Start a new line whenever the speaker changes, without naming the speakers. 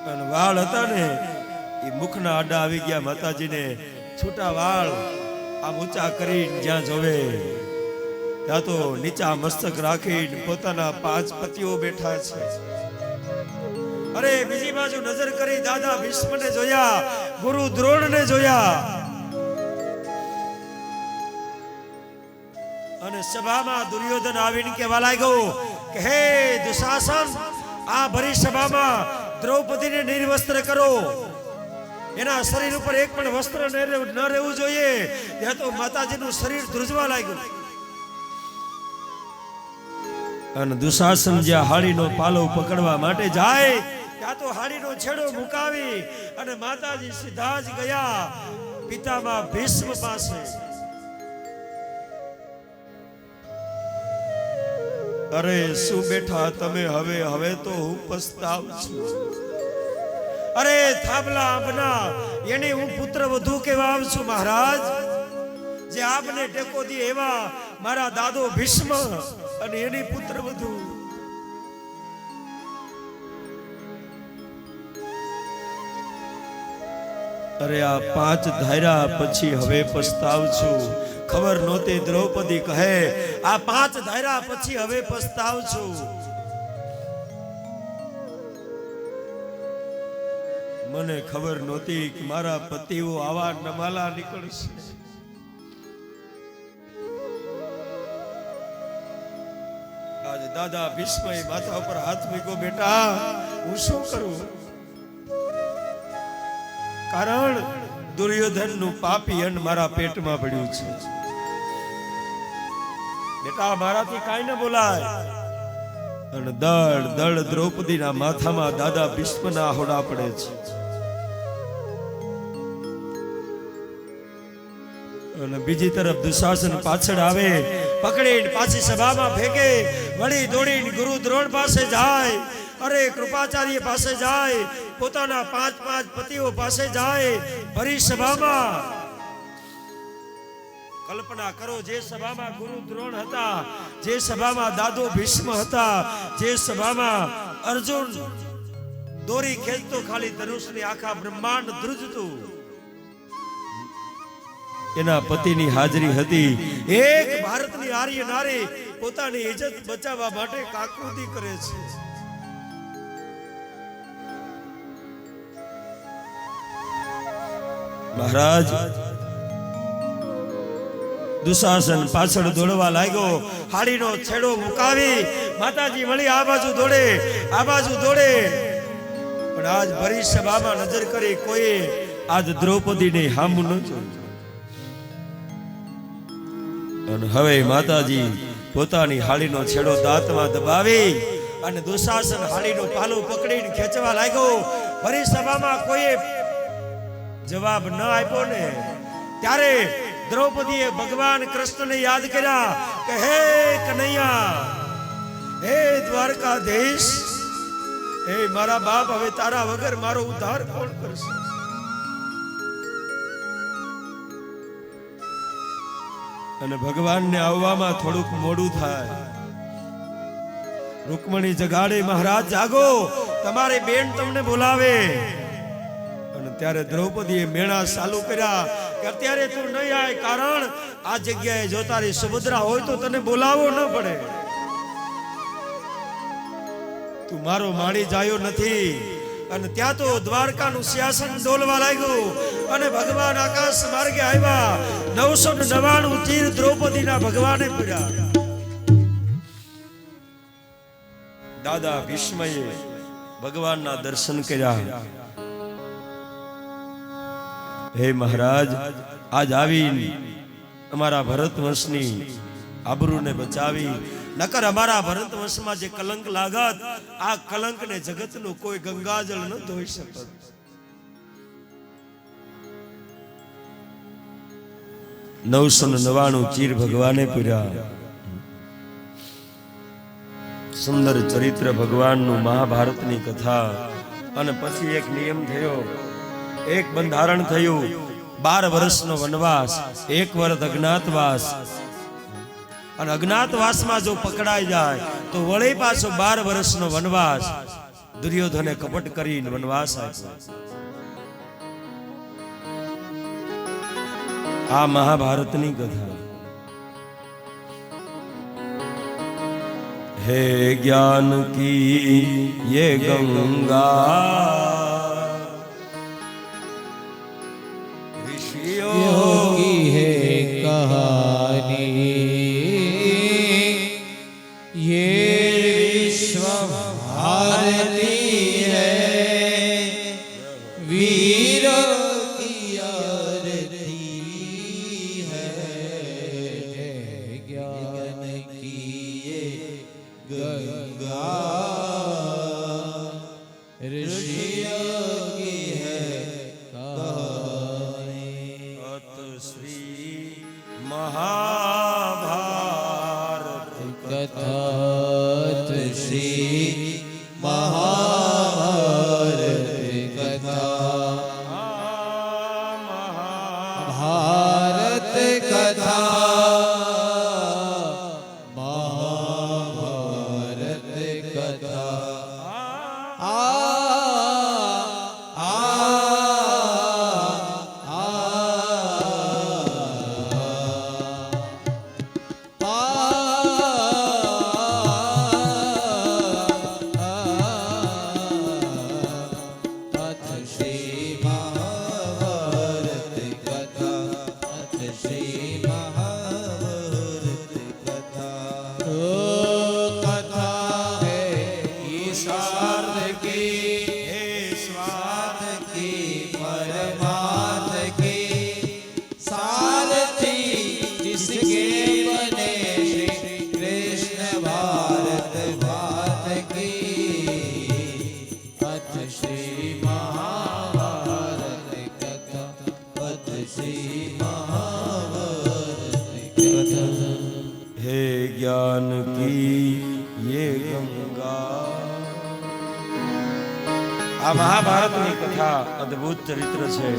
અને વાળ હતા ને એ મુખના આડા આવી ગયા માતાજીને છૂટા વાળ આમ ઊંચા કરીને જ્યાં જોવે ત્યાં તો નીચા મસ્તક રાખીને પોતાના 5 પતિઓ બેઠા છે. અરે બીજી બાજુ નજર કરી દાદા ભીષ્મને જોયા, ગુરુ દ્રોણને જોયા અને સભામાં દુર્યોધન આવીને કહેવા લાગ્યો કે હે દુશાસન, આ ભરી સભામાં દ્રૌપદીને નિર્વસ્ત્ર કરો. એના શરીર ઉપર એક પણ વસ્ત્ર ન રહેવું જોઈએ. ત્યાં તો માતાજીનું શરીર ધ્રુજવા લાગ્યું. અને દુશાસન જ્યાં હાડીનો પાલો પકડવા માટે જાય ત્યાં તો હાડીનો છેડો મુકાવી અને માતાજી સીધા જ ગયા પિતામાં ભીષ્મ પાસે. અરે શું બેઠા તમે, હવે તો હું પસ્તાવું છું. અરે થાબલા આપના એની હું પુત્ર વધુ કહેવા આવું છું મહારાજ. જે આપને ટેકો દે એવા મારા દાદો ભીષ્મ અને એની પુત્ર વધુ. અરે આ 5 ધાર્યા પછી હવે પસ્તાવું છું. ખબર નહોતી દ્રૌપદી કહે આ 5 ધાર્યા પછી હવે પસ્તાવું છું. મને ખબર નહોતી કે મારા પતિઓ આવા નમાલા નીકળશે. આજ દાદા ભીષ્મએ માથા ઉપર હાથ મૂક્યો, બેટા હું શું કરું? કારણ દુર્યોધનનું પાપી અન્ન મારા પેટમાં પડ્યું છે. બેટા મારાથી કાંઈ ન બોલાય. અને દળ દ્રૌપદીના માથામાં દાદા ભીષ્મના હોડા પડે છે. અને બીજી તરફ દુશાસન પાછળ આવે, પકડીને પાછી સભામાં ફેંકે, વળી દોડીને ગુરુ દ્રોણ પાસે જાય. અરે કૃપાચાર્ય પાસે જાય, પોતાના 5 પતિઓ પાસે જાય. ભરી સભામાં કલ્પના કરો, જે સભામાં ગુરુ દ્રોણ હતા, જે સભામાં દાદો ભીષ્મ હતા, જે સભામાં અર્જુન દોરી ખેંચતો ખાલી ધનુષની આખા બ્રહ્માંડ ધ્રુજતું, એના પતિની હાજરી હતી. એક ભારતની આર્ય નારી પોતાની ઇજ્જત બચાવવા માટે કાકૃતિ કરે છે. મહારાજ દુશાસન પાછળ દોડવા લાગ્યો, હાડીનો છેડો મુકાવી માતાજી વળી આ બાજુ દોડે, આ બાજુ દોડે. પણ આજ ભરી સભામાં નજર કરી કોઈ આજ દ્રૌપદીને હામું ન જોયું. અને હવે માતાજી પોતાની હાડીનો છેડો દાંતમાં દબાવી અને દુશાસન હાડીનો પાલો પકડીને ખેંચવા લાગ્યો. ભરી સભામાં કોઈએ જવાબ ન આપ્યો ને ત્યારે દ્રૌપદીએ ભગવાન કૃષ્ણને યાદ કર્યા કે હે કનૈયા, હે દ્વારકાધીશ, હે મારા બાપ, હવે તારા વગર મારો ઉદ્ધાર કોણ કરશે? અને ભગવાનને આવવામાં થોડુંક મોડું થાય. રૂકમણી જગાડે, મહારાજ જાગો, તમારી બેન તમને બોલાવે. અને ત્યારે દ્રૌપદીએ મેણા ચાલુ કર્યા કે અત્યારે તું નહીં આય, કારણ આ જગ્યાએ જો તારી સુભદ્રા હોય તો તને બોલાવો ન પડે. તું મારો માળી જાયો નથી. અને ત્યાં તો દ્વારકાનું સિંહાસન ડોલવા લાગ્યું અને ભગવાન આકાશ માર્ગે આવ્યા. 999 તીર દ્રૌપદીના ભગવાને પૂર્યા. દાદા ભીષ્મએ ભગવાનના દર્શન કર્યા. હે મહારાજ, આજ આવીને અમારા ભરત વંશની આબરૂને બચાવી. નકર અમારા ભરત વંશમાં જે કલંક લાગત, આ કલંકને જગતનું કોઈ ગંગાજળ ન ધોઈ શકત. નવસો ચીર ભગવાને પૂર્યા. સુંદર ચરિત્ર ભગવાનનું, મહાભારતની કથા. અને પછી એક નિયમ થયો, એક બંધારણ થયું. 12 વર્ષનો વનવાસ, 1 વર્ષ અજ્ઞાતવાસ. અને અજ્ઞાતવાસમાં જો પકડાઈ જાય તો વળી પાછો 12 વર્ષનો વનવાસ. દુર્યોધને કપટ કરીને વનવાસ આપ્યો. આ મહાભારતની કથા. હે જ્ઞાન કી યે ગંગા ऋषियों
की है कहानी, ये विश्व भारती है, वीर की आरती है, ज्ञान की ये गंगा ऋषियों की है कहानी.
श्री महाभारत
कथा श्री महाभारत कथा, भारत कथा महाभारत कथा.
हे ज्ञान की ये गंगा. આ મહાભારતની કથા અદ્ભુત ચરિત્ર છે.